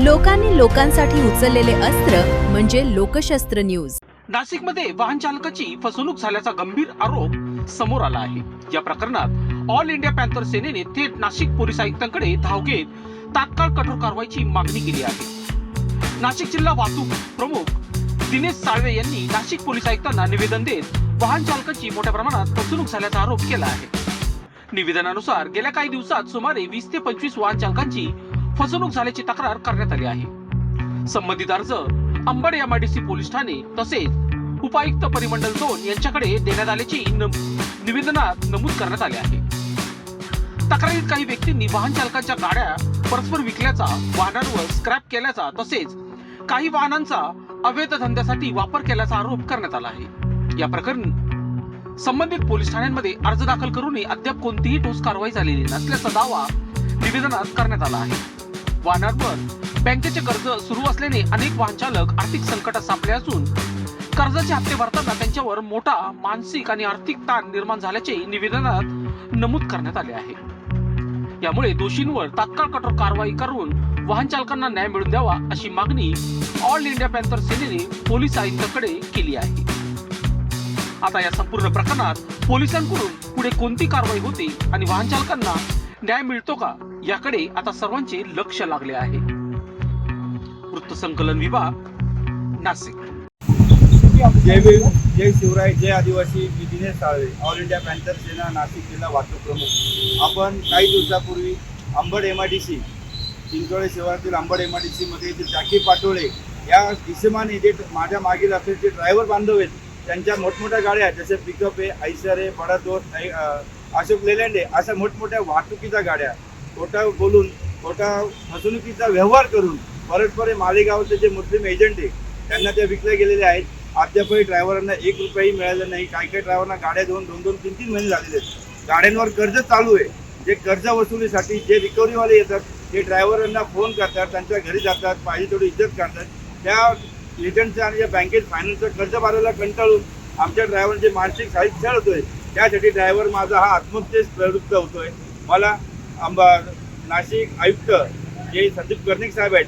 लोकांनी लोकांसाठी उचललेले अस्त्र म्हणजे लोकशस्त्र न्यूज। नाशिकमध्ये वाहन चालकाची फसवणूक झाल्याचा गंभीर आरोप समोर आला आहे। या प्रकरणात ऑल इंडिया पॅन्थर सेनेने थेट नाशिक पोलीस आयुक्तांकडे धाव घेत तात्काळ कठोर कारवाईची मागणी केली आहे। नाशिक जिल्हा वाहतूक प्रमुख दिनेश साळवे यांनी नाशिक पोलीस आयुक्तांना निवेदन देत वाहन चालकाची मोठ्या प्रमाणात फसवणूक झाल्याचा आरोप केला आहे। निवेदनानुसार गेल्या काही दिवसात सुमारे 20 ते 25 वाहन चालकांची फसवणूक झाल्याची तक्रार करण्यात आली आहे। संबंधित अर्ज अंबड एमआयडीसी पोलीस ठाणे तसेच उपायुक्त परिमंडल 2 यांच्याकडे देण्यात आल्याचे निवेदनात नमूद करण्यात आले आहे। तक्रारीत काही व्यक्तींनी वाहन चालकांच्या गाड्या परस्पर विकल्याचा, वाहनांवर स्क्रॅप केल्याचा तसेच काही वाहनांचा अवैध धंद्यासाठी वापर केल्याचा आरोप करण्यात आला आहे। या प्रकरणी संबंधित पोलीस ठाण्यांमध्ये अर्ज दाखल करूनही अद्याप कोणतीही ठोस कारवाई झालेली नसल्याचा दावा निवेदनात करण्यात आला आहे। वाहनांवर बँकेचे कर्ज सुरू असल्याने अनेक वाहन चालक आर्थिक संकटात सापडले असून कर्जाचे हप्ते भरताना त्यांच्यावर मोठा मानसिक आणि आर्थिक ताण निर्माण झाल्याचे निवेदनात नमूद करण्यात आले आहे। यामुळे दोषींवर तात्काळ कठोर कारवाई करून वाहन चालकांना न्याय मिळवून द्यावा अशी मागणी ऑल इंडिया पॅन्थर सेनेने पोलीस आयुक्तांकडे केली आहे। आता या संपूर्ण प्रकरणात पोलिसांकडून पुढे कोणती कारवाई होते आणि वाहन चालकांना न्याय मिळतो का याकडे आता सर्वांचे लक्ष लागले आहे। वृत्तसंकलन विभाग, नाशिक। जय भीम, जय शिवराय, जय आदिवासी। मी Dinesh Salve, all India panther Sena Nashik जिल्हा वाहतूक प्रमुख। आपण काही दिवसापूर्वी अंबड एमआयडीसी चिंचोळे शहरातील अंबड एमआयडीसी मध्ये जे जॅकी पाटोळे या इसमाने जे माझ्या मागील असलेले ड्रायव्हर बांधव आहेत त्यांच्या मोठमोठ्या गाड्या जसे पिकअप आहे, आयसर आहे, बडादोर, अशोक लेलँड आहे, अशा मोठमोठ्या वाहतुकीच्या गाड्या खोटा बोलून खोटा फसवणुकीचा व्यवहार करून परस्पर मालेगावचे जे मुस्लिम एजंट आहे त्यांना त्या विकल्या गेलेल्या आहेत। अद्यापही ड्रायव्हरांना 1 रुपयाही मिळाला नाही। काही ड्रायव्हरांना गाड्या देऊन 2-2, 3-3 महिने झालेले आहेत। गाड्यांवर कर्ज चालू आहे। जे कर्ज वसुलीसाठी जे रिकव्हरीवाले येतात ते ड्रायव्हरांना फोन करतात, त्यांच्या घरी जातात, पाहिजे तेवढी इज्जत करतात। त्या एजंटच्या आणि बँकेत फायनान्सचं कर्ज भरायला कंटाळून आमच्या ड्रायव्हरचे मानसिक साहित्य छळ होतोय। त्यासाठी ड्रायव्हर माझा हा आत्महत्येस प्रवृत्त होतोय। मला नाशिक आयुक्त जे संदीप कर्णिक साहेब आहेत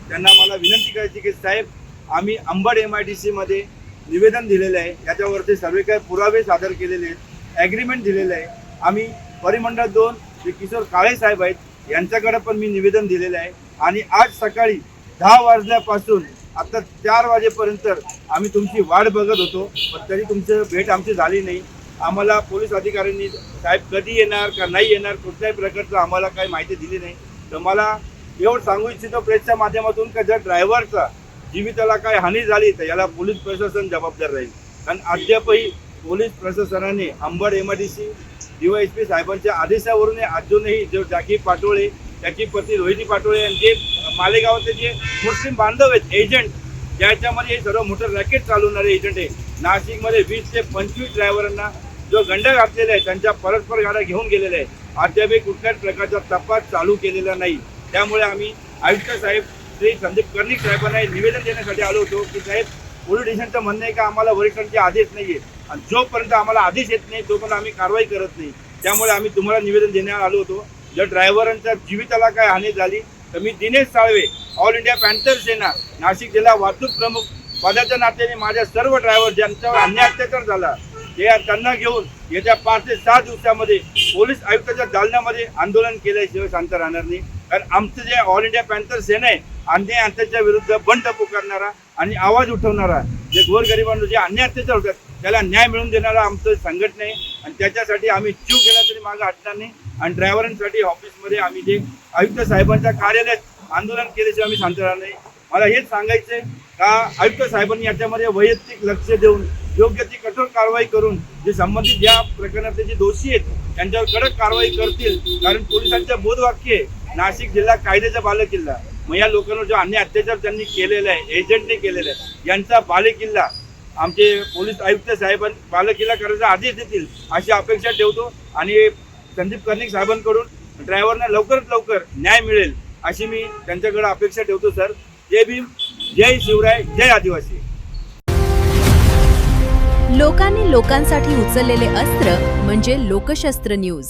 त्यांना मला विनंती करायची की साहेब, आम्ही अंबड एमआयडीसी मध्ये निवेदन दिलेलं आहे, याच्यावरती सर्व काही पुरावे सादर केलेले आहेत, ॲग्रीमेंट दिलेलं आहे। आम्ही परिमंडळ 2 जे किशोर काळे साहेब आहेत यांच्याकडे पण मी निवेदन दिलेलं आहे आणि आज सकाळी 10 वाजल्यापासून आता 4 वाजेपर्यंत आम्ही तुमची वाट बघत होतो, पण तरी तुमची भेट आमची झाली नाही। आम्हाला पोलीस अधिकाऱ्यांनी साहेब कधी येणार का नाही येणार कुठल्याही प्रकारचं आम्हाला काही माहिती दिली नाही। तर मला एवढं सांगू इच्छितो प्रेसच्या माध्यमातून की जर ड्रायव्हरचा जीविताला काय हानी झाली तर याला पोलीस प्रशासन जबाबदार राहील। कारण अद्यापही पोलीस प्रशासनाने अंबड एमआयडीसी DYSP साहेबांच्या आदेशावरून अजूनही जो जॅकी पाटोळे, त्याची पत्नी रोहिणी पाटोळे आणि जे मालेगावचे जे मुस्लिम बांधव आहेत एजंट, ज्याच्यामध्ये हे सर्व मोठं रॅकेट चालवणारे एजंट आहे, नाशिकमध्ये 20 ते 25 ड्रायव्हरांना जो गंडा घातलेला आहे त्यांच्या परस्पर गाड्या घेऊन गेलेल्या आहे। अद्यापही कुठल्याच प्रकारचा तपास चालू केलेला नाही। त्यामुळे आम्ही आयुक्त साहेब श्री संदीप कर्णिक साहेबांना निवेदन देण्यासाठी आलो होतो की साहेब, पोलीस स्टेशनचं म्हणणं आहे का आम्हाला वरिष्ठांचे आदेश नाही आहे आणि जोपर्यंत आम्हाला आदेश येत नाही तोपर्यंत आम्ही कारवाई करत नाही। त्यामुळे आम्ही तुम्हाला निवेदन देण्यात आलो होतो। जर ड्रायव्हरांच्या जीविताला काय हानी झाली तर मी Dinesh Salve, all India panther Sena Nashik जिल्हा वाहतूक प्रमुख पदाच्या नात्याने माझ्या सर्व ड्रायव्हर ज्यांच्यावर अन्याय अत्याचार झाला त्यांना घेऊन येत्या 5 ते 6 दिवसामध्ये पोलीस आयुक्ताच्या दालनामध्ये आंदोलन केल्याशिवाय शांत राहणार नाही। कारण आमचं जे ऑल इंडिया पॅन्थर सेना आहे अन्याय अत्याचार विरुद्ध बंड पुकारणारा आणि आवाज उठवणारा, जे गोरगरिबांवर जे अन्याय अत्याचार होतात त्याला न्याय मिळवून देणारा आमचं संघटना आहे आणि त्याच्यासाठी आम्ही जीव गेला तरी मागे हटणार नाही। आणि ड्रायव्हरांसाठी ऑफिसमध्ये आम्ही जे आयुक्त साहेबांच्या कार्यालयात आंदोलन केल्याशिवाय आम्ही शांत राहणार नाही। मला हेच सांगायचंय का आयुक्त साहेबांनी याच्यामध्ये वैयक्तिक लक्ष देऊन योग्य ती कठोर कारवाई करून जे संबंधित ज्या प्रकरणातले जे दोषी आहेत त्यांच्यावर कडक कारवाई करतील। कारण पोलिसांचं बोधवाक्य आहे नाशिक जिल्हा कायद्याचा बालेकिल्ला। मग या लोकांवर जो अन्याय अत्याचार त्यांनी केलेला आहे, एजंटने केलेला आहे, यांचा बालेकिल्ला आमचे पोलीस आयुक्त साहेबांनी बालेकिल्ला करायचा आदेश देतील अशी अपेक्षा ठेवतो आणि संदीप कर्णिक साहेबांकडून ड्रायव्हरना लवकरात लवकर न्याय मिळेल अशी मी त्यांच्याकडे अपेक्षा ठेवतो। सर, जय भीम, जय शिवराय, जय आदिवासी। लोकांनी लोकांसाठी उचललेले अस्त्र म्हणजे लोकशस्त्र न्यूज।